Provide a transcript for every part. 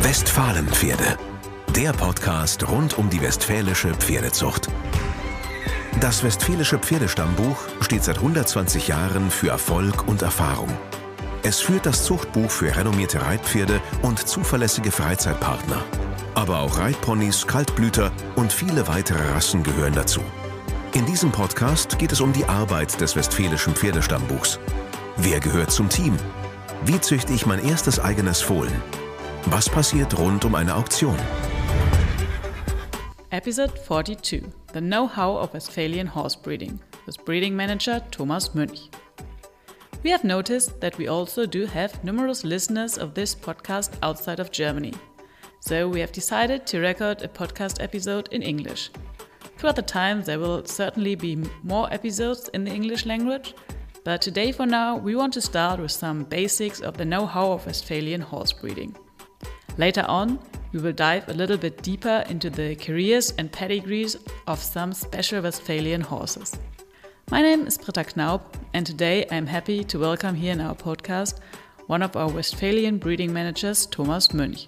Westfalenpferde, der Podcast rund um die westfälische Pferdezucht. Das Westfälische Pferdestammbuch steht seit 120 Jahren für Erfolg und Erfahrung. Es führt das Zuchtbuch für renommierte Reitpferde und zuverlässige Freizeitpartner. Aber auch Reitponys, Kaltblüter und viele weitere Rassen gehören dazu. In diesem Podcast geht es um die Arbeit des Westfälischen Pferdestammbuchs. Wer gehört zum Team? Wie züchte ich mein erstes eigenes Fohlen? Was passiert rund um eine Auktion? Episode 42, The Know-How of Westphalian Horse Breeding, with breeding manager Thomas Münch. We have noticed that we also do have numerous listeners of this podcast outside of Germany. So we have decided to record a podcast episode in English. Throughout the time there will certainly be more episodes in the English language, but today for now we want to start with some basics of the know-how of Westphalian horse breeding. Later on, we will dive a little bit deeper into the careers and pedigrees of some special Westphalian horses. My name is Britta Knaub, and today I'm happy to welcome here in our podcast one of our Westphalian breeding managers, Thomas Münch.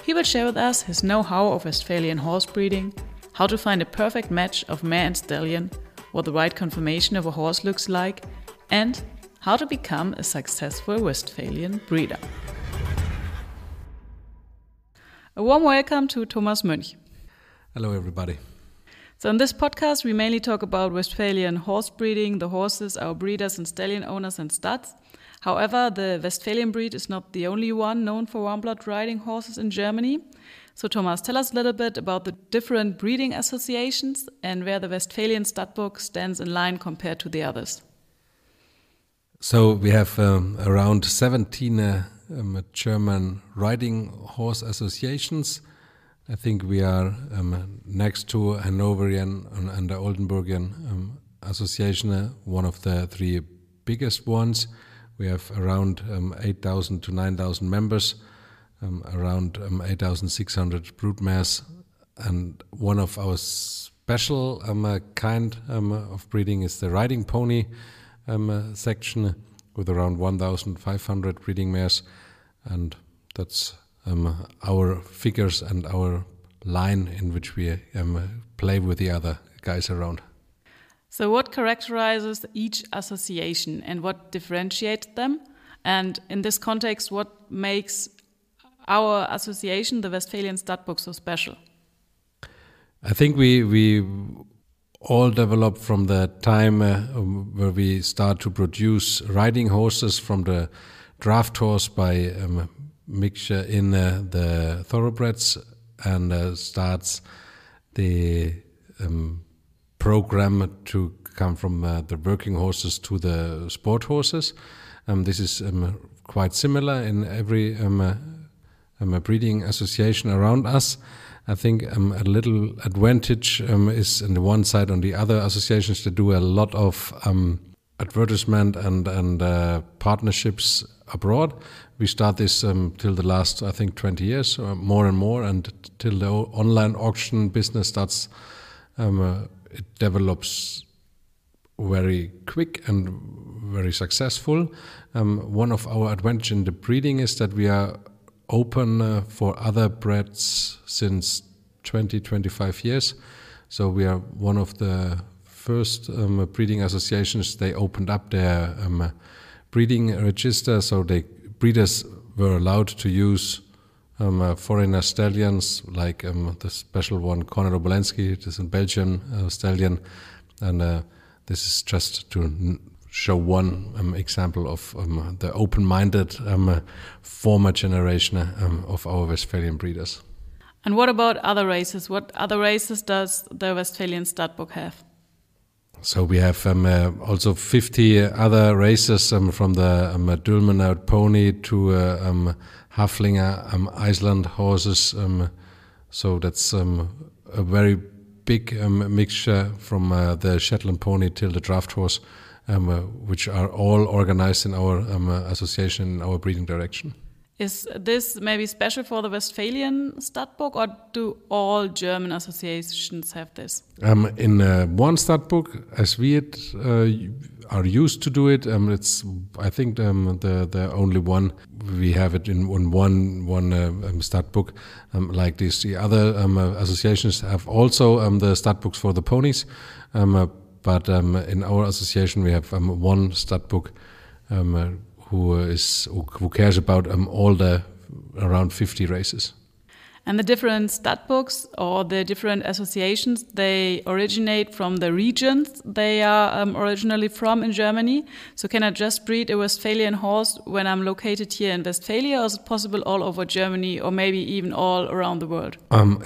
He will share with us his know-how of Westphalian horse breeding, how to find a perfect match of mare and stallion, what the right conformation of a horse looks like, and how to become a successful Westphalian breeder. A warm welcome to Thomas Münch. Hello, everybody. So in this podcast, we mainly talk about Westphalian horse breeding, the horses, our breeders and stallion owners and studs. However, the Westphalian breed is not the only one known for warm-blood riding horses in Germany. So Thomas, tell us a little bit about the different breeding associations and where the Westphalian stud book stands in line compared to the others. So we have around 17 German riding horse associations. I think we are next to Hanoverian and the Oldenburgian association, one of the three biggest ones. We have around 8,000 to 9,000 members, around 8,600 broodmares, and one of our special kind of breeding is the riding pony section, with around 1,500 breeding mares, and that's our figures and our line in which we play with the other guys around. So what characterizes each association and what differentiates them? And in this context, what makes our association, the Westphalian Stud Book, so special? I think we all developed from the time where we start to produce riding horses from the draft horse by mixture in the thoroughbreds, and starts the program to come from the working horses to the sport horses. This is quite similar in every breeding association around us. I think a little advantage is on the one side. On the other associations, they do a lot of advertisement and partnerships abroad. We start this till the last, I think, 20 years, more and more, and till the online auction business starts. It develops very quick and very successful. One of our advantages in the breeding is that we are open for other breds since 20-25 years. So we are one of the first breeding associations. They opened up their breeding register, so the breeders were allowed to use foreigner stallions, like the special one, Cornel Obolensky, this is a Belgian stallion, and this is just to show one example of the open-minded former generation of our Westphalian breeders. And what about other races? What other races does the Westphalian Stud Book have? So we have also 50 other races, from the Dülmener pony to Haflinger Iceland horses. So that's a very big mixture from the Shetland pony till the draft horse, which are all organized in our association, in our breeding direction. Is this maybe special for the Westphalian Stadtbuch, or do all German associations have this? In one Stadtbuch, as we are used to do it, it's I think the only one we have it in one Stadtbuch like this. The other associations have also the Stadtbooks for the ponies, but in our association we have one Stadtbuch who cares about all the around 50 races. And the different Stadtbuchs or the different associations, they originate from the regions they are originally from in Germany. So can I just breed a Westphalian horse when I'm located here in Westphalia, or is it possible all over Germany or maybe even all around the world?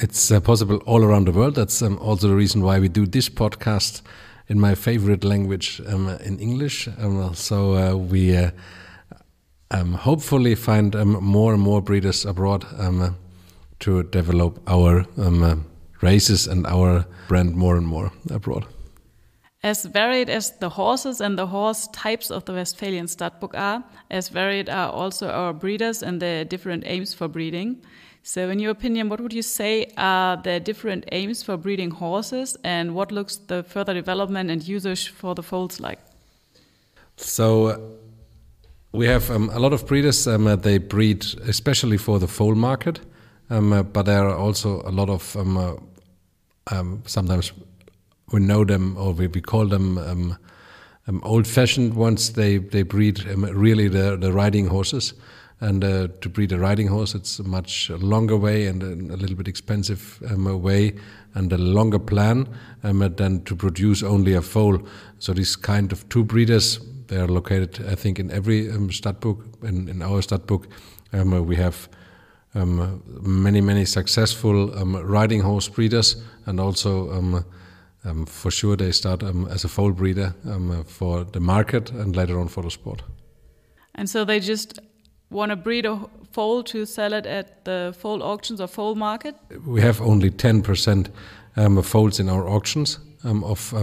It's possible all around the world. That's also the reason why we do this podcast in my favorite language, in English. So we hopefully find more and more breeders abroad to develop our races and our brand more and more abroad. As varied as the horses and the horse types of the Westphalian Stadtbuch are, as varied are also our breeders and their different aims for breeding. So in your opinion, what would you say are the different aims for breeding horses, and what looks the further development and usage for the foals like? So we have a lot of breeders, they breed especially for the foal market, but there are also a lot of, sometimes we know them or we call them old-fashioned ones. They breed really the riding horses. And to breed a riding horse, it's a much longer way and a little bit expensive way and a longer plan than to produce only a foal. So these kind of two breeders, they are located, I think, in every Stadtbuch. In our Stadtbuch, we have many successful riding horse breeders, and also for sure they start as a foal breeder for the market and later on for the sport. And so they just want to breed a foal to sell it at the foal auctions or foal market? We have only 10% foals in our auctions of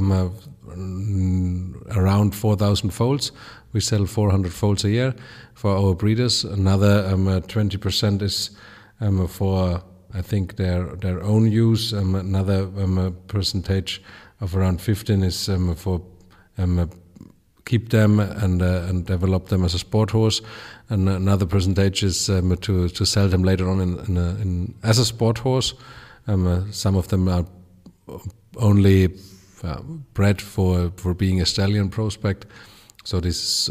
around 4,000 foals. We sell 400 foals a year for our breeders. Another 20% is for, I think, their own use. Another percentage of around 15 is for keep them and develop them as a sport horse, and another percentage is to sell them later on as a sport horse. Some of them are only bred for being a stallion prospect. So this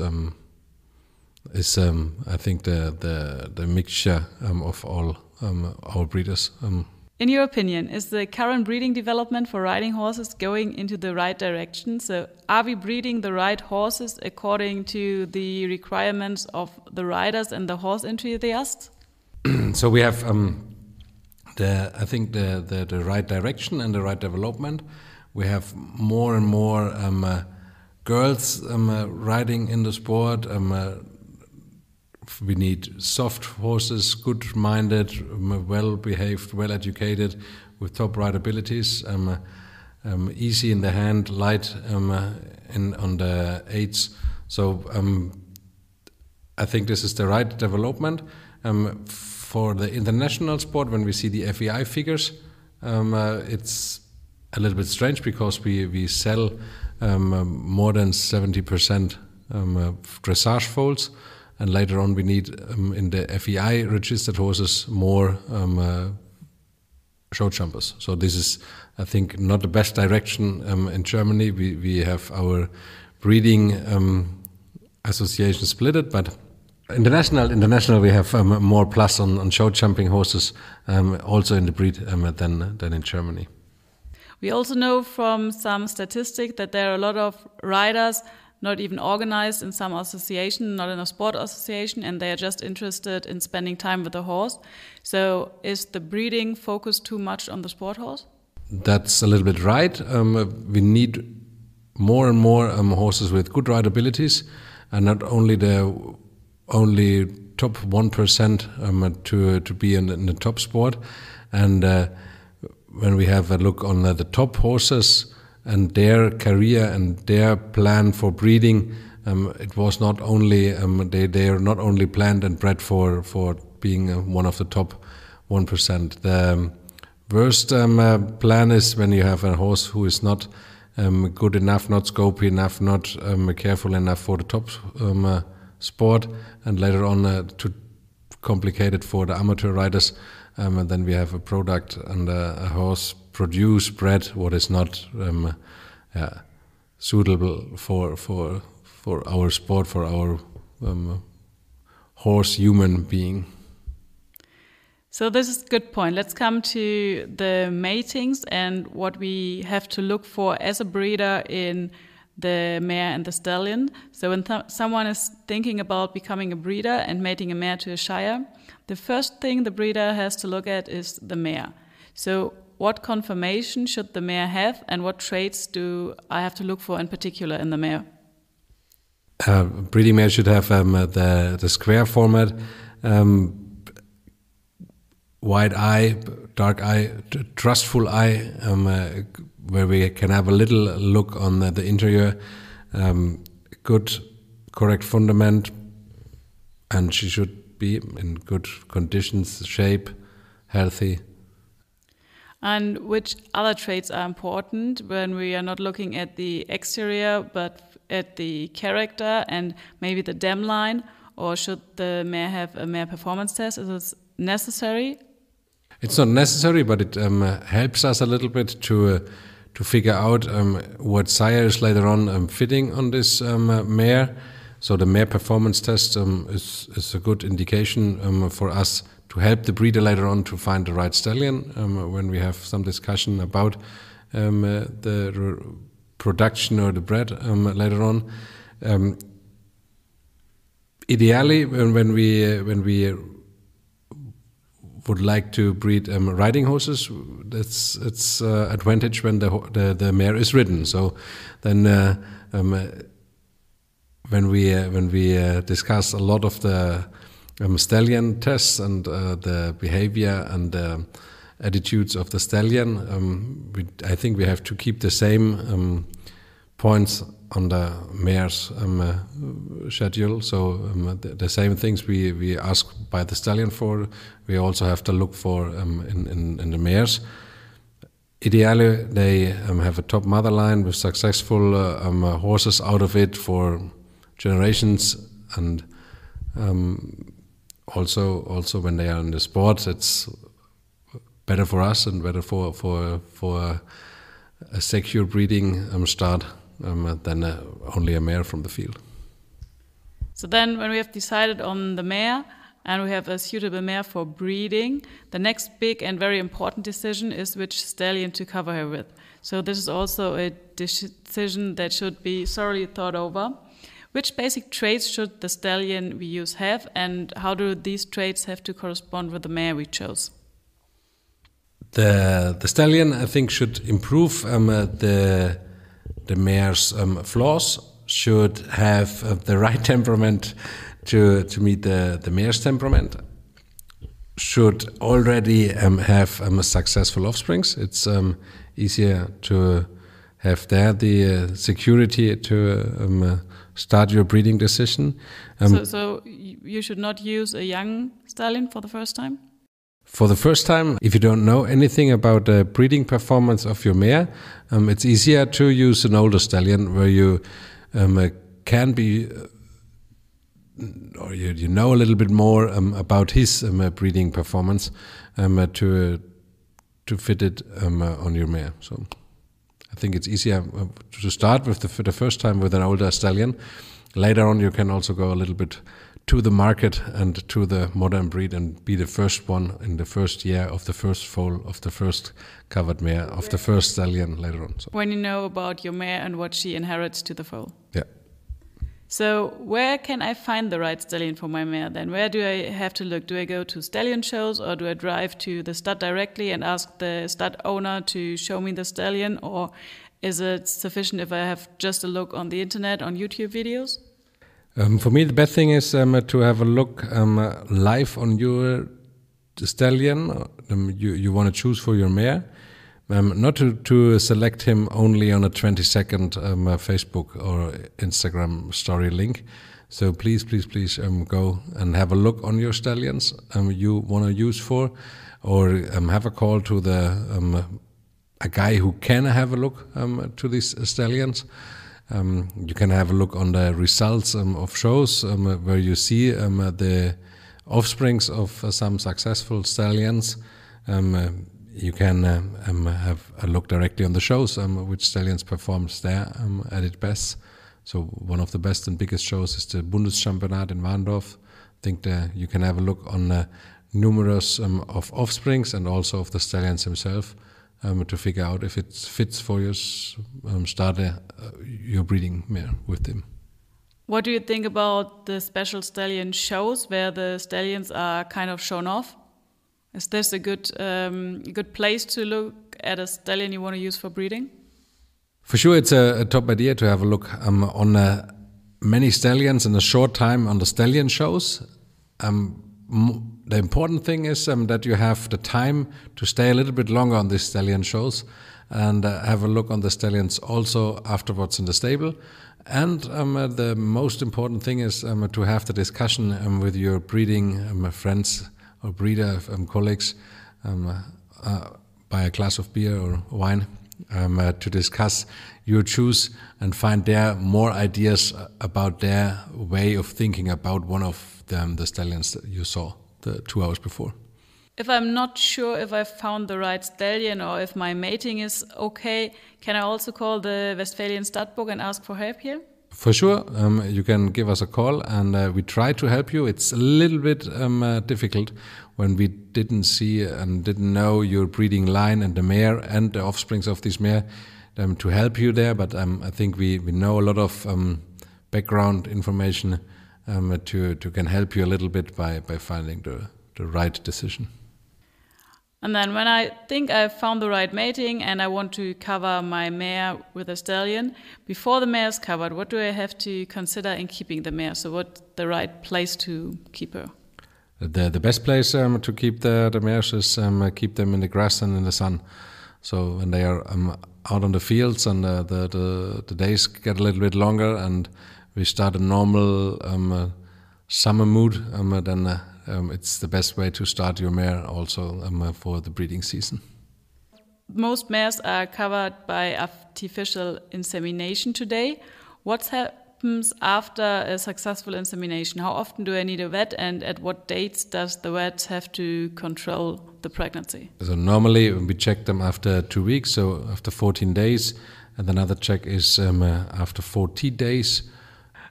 is I think the mixture of all our breeders. In your opinion, is the current breeding development for riding horses going into the right direction? So are we breeding the right horses according to the requirements of the riders and the horse enthusiasts? So we have I think the right direction and the right development. We have more and more girls riding in the sport. We need soft horses, good-minded, well-behaved, well-educated, with top rideabilities, easy in the hand, light on the aids. So I think this is the right development. For the international sport, when we see the FEI figures, it's a little bit strange because we sell more than 70% dressage foals. And later on, we need in the FEI registered horses more show jumpers. So this is, I think, not the best direction in Germany. We have our breeding association splitted, but international we have more plus on show jumping horses, also in the breed than in Germany. We also know from some statistics that there are a lot of riders not even organized in some association, not in a sport association, and they are just interested in spending time with the horse. So is the breeding focused too much on the sport horse? That's a little bit right. We need more and more horses with good rideabilities, and not only the top 1% to be in the top sport. And when we have a look on the top horses and their career and their plan for breeding, it was not only they are not only planned and bred for being one of the top 1%. The worst plan is when you have a horse who is not good enough, not scopy enough, not careful enough for the top sport, and later on too complicated for the amateur riders. And then we have a product and a horse bred what is not suitable for our sport, for our horse human being. So this is a good point. Let's come to the matings and what we have to look for as a breeder in the mare and the stallion. So when someone is thinking about becoming a breeder and mating a mare to a shire, the first thing the breeder has to look at is the mare. So what conformation should the mare have, and what traits do I have to look for in particular in the mare? Breeding mare should have the square format, wide eye, dark eye, trustful eye, where we can have a little look on the interior, good, correct fundament, and she should be in good conditions, shape, healthy. And which other traits are important when we are not looking at the exterior, but at the character and maybe the dam line? Or should the mare have a mare performance test? Is it necessary? It's not necessary, but it helps us a little bit to figure out what sire is later on fitting on this mare. So the mare performance test is a good indication for us to help the breeder later on to find the right stallion when we have some discussion about the production or the bred later on. Ideally, when we would like to breed riding horses, it's advantage when the mare is ridden. So then when we discuss a lot of the stallion tests and the behavior and the attitudes of the stallion, I think we have to keep the same points on the mare's schedule. So the same things we ask by the stallion for, we also have to look for in the mares. Ideally, they have a top mother line with successful horses out of it for generations, and also when they are in the sport, it's better for us and better for a secure breeding start than only a mare from the field. So then when we have decided on the mare and we have a suitable mare for breeding, the next big and very important decision is which stallion to cover her with. So this is also a decision that should be thoroughly thought over. Which basic traits should the stallion we use have, and how do these traits have to correspond with the mare we chose? The stallion, I think, should improve the mare's flaws, should have the right temperament to meet the mare's temperament, should already have successful offsprings. It's easier to have there the security to start your breeding decision. So you should not use a young stallion for the first time? For the first time, if you don't know anything about the breeding performance of your mare, it's easier to use an older stallion where you can be, or you know a little bit more about his breeding performance to fit it on your mare. So I think it's easier to start with the first time with an older stallion. Later on, you can also go a little bit to the market and to the modern breed and be the first one in the first year of the first foal of the first covered mare of the first stallion later on. So. When you know about your mare and what she inherits to the foal. Yeah. So where can I find the right stallion for my mare then? Where do I have to look? Do I go to stallion shows, or do I drive to the stud directly and ask the stud owner to show me the stallion? Or is it sufficient if I have just a look on the internet, on YouTube videos? For me, the best thing is to have a look live on your stallion you want to choose for your mare. not to select him only on a 20-second Facebook or Instagram story link. So please go and have a look on your stallions you want to use for, or have a call to a guy who can have a look to these stallions. You can have a look on the results of shows where you see the offsprings of some successful stallions. You can have a look directly on the shows which stallions performs there at its best. So one of the best and biggest shows is the Bundeschampionat in Warndorf. I think you can have a look on numerous of offsprings and also of the stallions himself to figure out if it fits for your your breeding mare with him. What do you think about the special stallion shows where the stallions are kind of shown off? Is this a good place to look at a stallion you want to use for breeding? For sure, it's a top idea to have a look on many stallions in a short time on the stallion shows. The important thing is that you have the time to stay a little bit longer on these stallion shows and have a look on the stallions also afterwards in the stable. And the most important thing is to have the discussion with your breeding friends or breeder colleagues by a glass of beer or wine to discuss your choose and find their more ideas about their way of thinking about one of the stallions that you saw the 2 hours before. If I'm not sure if I've found the right stallion or if my mating is okay, can I also call the Westfälischen Stadtbuch and ask for help here? For sure, you can give us a call and we try to help you. It's a little bit difficult when we didn't see and didn't know your breeding line and the mare and the offsprings of this mare to help you there. But I think we know a lot of background information to can help you a little bit by finding the right decision. And then when I think I've found the right mating and I want to cover my mare with a stallion, before the mare is covered, what do I have to consider in keeping the mare? So what's the right place to keep her? The best place to keep the mares is keep them in the grass and in the sun. So when they are out on the fields and the days get a little bit longer and we start a normal summer mood, then it's the best way to start your mare also for the breeding season. Most mares are covered by artificial insemination today. What happens after a successful insemination? How often do I need a vet and at what dates does the vet have to control the pregnancy? So normally we check them after 2 weeks, so after 14 days, and another check is after 40 days.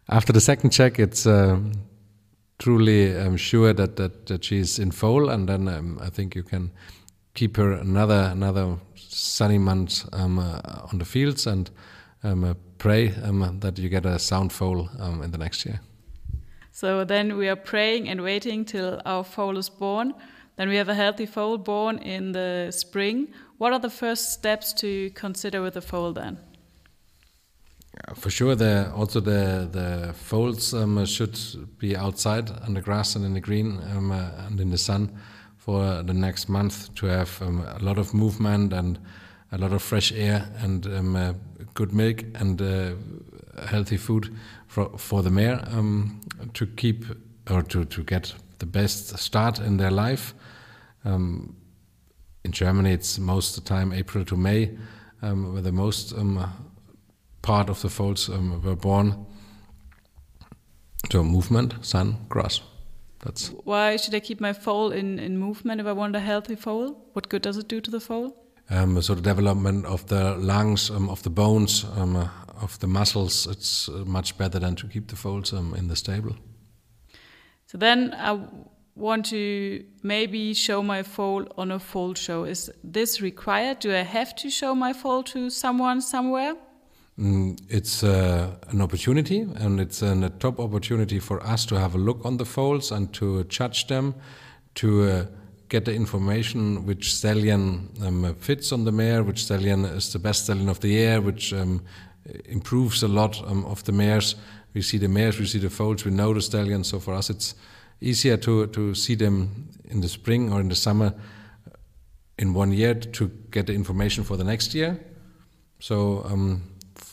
After the second check, it's truly sure that she's in foal, and then I think you can keep her another sunny month on the fields and pray that you get a sound foal in the next year. So then we are praying and waiting till our foal is born. Then we have a healthy foal born in the spring. What are the first steps to consider with the foal then? For sure, the foals should be outside on the grass and in the green and in the sun for the next month to have a lot of movement and a lot of fresh air and good milk and healthy food for the mare to keep or to get the best start in their life. In Germany, it's most of the time April to May, where the most part of the foals were born. So movement, sun, grass. That's. Why should I keep my foal in movement if I want a healthy foal? What good does it do to the foal? So the development of the lungs, of the bones, of the muscles, it's much better than to keep the foals in the stable. So then I want to maybe show my foal on a foal show. Is this required? Do I have to show my foal to someone somewhere? It's an opportunity, and it's a top opportunity for us to have a look on the foals and to judge them, to get the information which stallion fits on the mare, which stallion is the best stallion of the year, which improves a lot of the mares. We see the mares, we see the foals, we know the stallions. So for us, it's easier to see them in the spring or in the summer in 1 year to get the information for the next year. So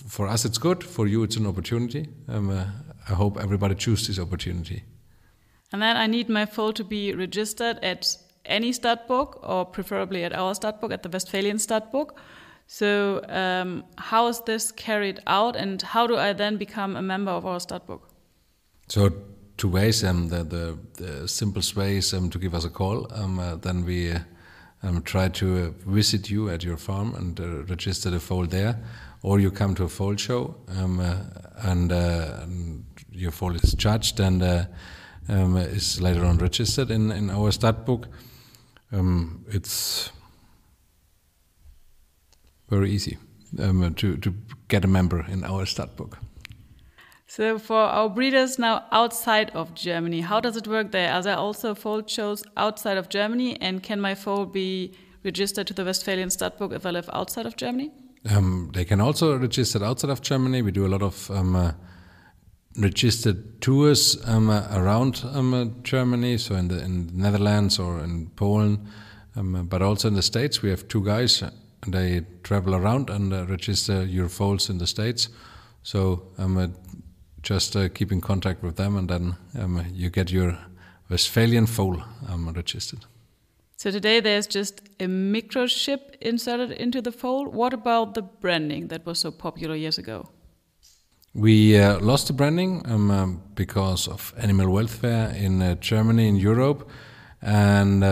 for us it's good, for you it's an opportunity. I hope everybody chooses this opportunity. And then I need my foal to be registered at any stud-book, or preferably at our stud-book, at the Westphalian Stud-Book. So how is this carried out, and how do I then become a member of our stud-book? So 2 ways. The simplest way is to give us a call. Then we try to visit you at your farm and register the foal there. Or you come to a foal show and your foal is judged and is later on registered in our stud book. It's very easy to get a member in our stud book. So for our breeders now outside of Germany, how does it work there? Are there also foal shows outside of Germany, and can my foal be registered to the Westphalian stud book if I live outside of Germany? They can also register outside of Germany. We do a lot of registered tours around Germany, so in the Netherlands or in Poland, but also in the States. We have 2 guys, and they travel around and register your foals in the States. So just keep in contact with them, and then you get your Westphalian foal registered. So today there's just a microchip inserted into the foal. What about the branding that was so popular years ago? We lost the branding because of animal welfare in Germany, in Europe. And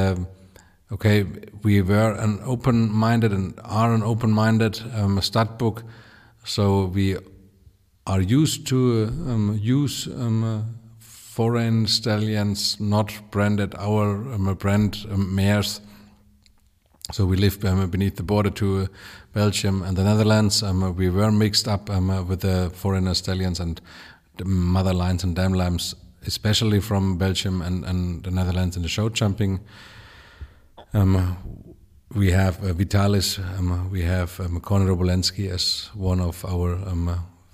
we were an open-minded and are an open-minded stud book. So we are used to use foreign stallions, not branded our brand mares. So we live beneath the border to Belgium and the Netherlands. We were mixed up with the foreigner stallions and the mother lines and dam lambs, especially from Belgium and the Netherlands in the show jumping. We have Vitalis, we have Conor Obolensky as one of our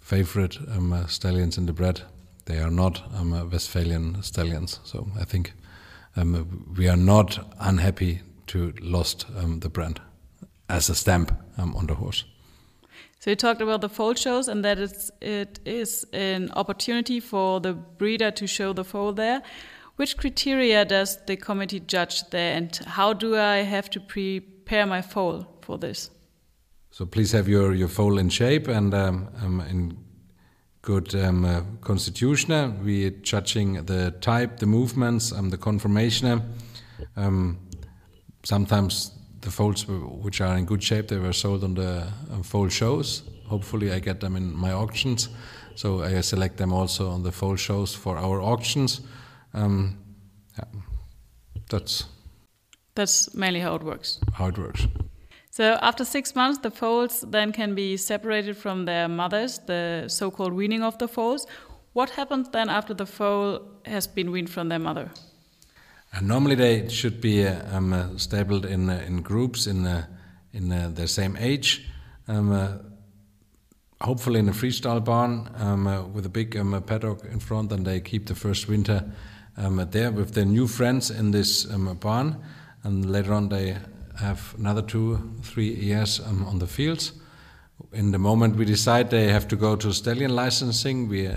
favorite stallions in the bred. They are not Westphalian stallions, so I think we are not unhappy to lost the brand as a stamp on the horse. So you talked about the foal shows and that it is an opportunity for the breeder to show the foal there. Which criteria does the committee judge there, and how do I have to prepare my foal for this? So please have your foal in shape and in good constitution. We are judging the type, the movements, the conformation. Sometimes the foals which are in good shape, they were sold on the foal shows. Hopefully I get them in my auctions. So I select them also on the foal shows for our auctions. That's mainly how it works. So after 6 months, the foals then can be separated from their mothers, the so-called weaning of the foals. What happens then after the foal has been weaned from their mother? Normally they should be stabled in groups in the same age. Hopefully in a freestyle barn with a big paddock in front, and they keep the first winter there with their new friends in this barn, and later on they have another 2-3 years on the fields. In the moment we decide they have to go to stallion licensing, we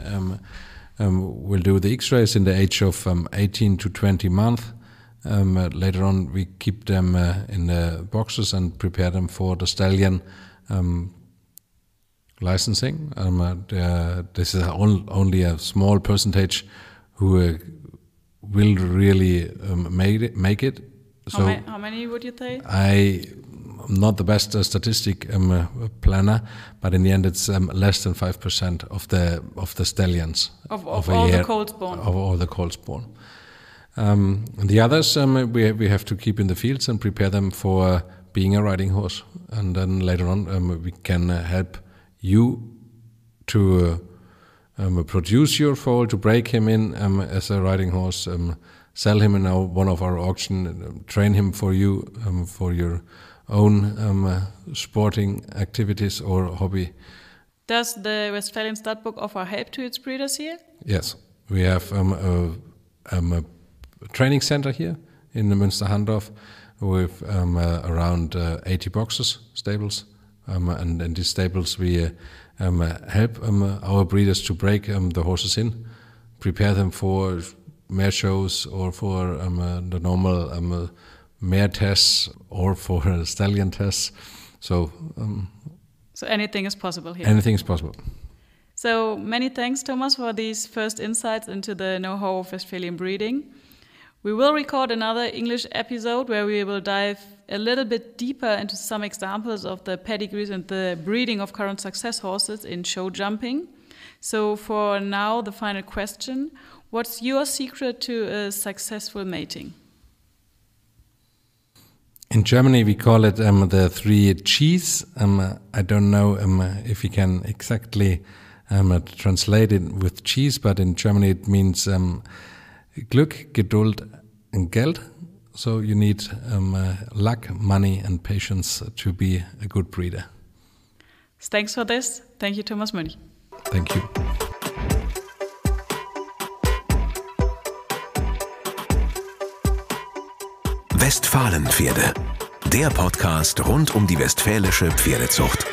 will do the X-rays in the age of 18 to 20 months. Later on we keep them in the boxes and prepare them for the stallion licensing. This is only a small percentage who will really make it. So how many would you say? I'm not the best statistic planner, but in the end it's less than 5% of the stallions of all the colts born. Of all the colts born. The others we have to keep in the fields and prepare them for being a riding horse, and then later on we can help you to produce your foal, to break him in as a riding horse, sell him in one of our auction, train him for you for your own sporting activities or hobby. Does the Westphalian Stud Book offer help to its breeders here? Yes, we have a training center here in Münster-Handorf with around 80 boxes, stables. And in these stables we help our breeders to break the horses in, prepare them for mare shows or for the normal mare tests or for stallion tests. So anything is possible here. Anything is possible. So many thanks, Thomas, for these first insights into the know-how of Westphalian breeding. We will record another English episode where we will dive a little bit deeper into some examples of the pedigrees and the breeding of current success horses in show jumping. So for now, the final question: what's your secret to a successful mating? In Germany, we call it the 3 Gs. I don't know if you can exactly translate it with Gs, but in Germany it means Glück, Geduld, and Geld. So you need luck, money, and patience to be a good breeder. Thanks for this. Thank you, Thomas Münch. Thank you. Westfalenpferde, der Podcast rund um die westfälische Pferdezucht.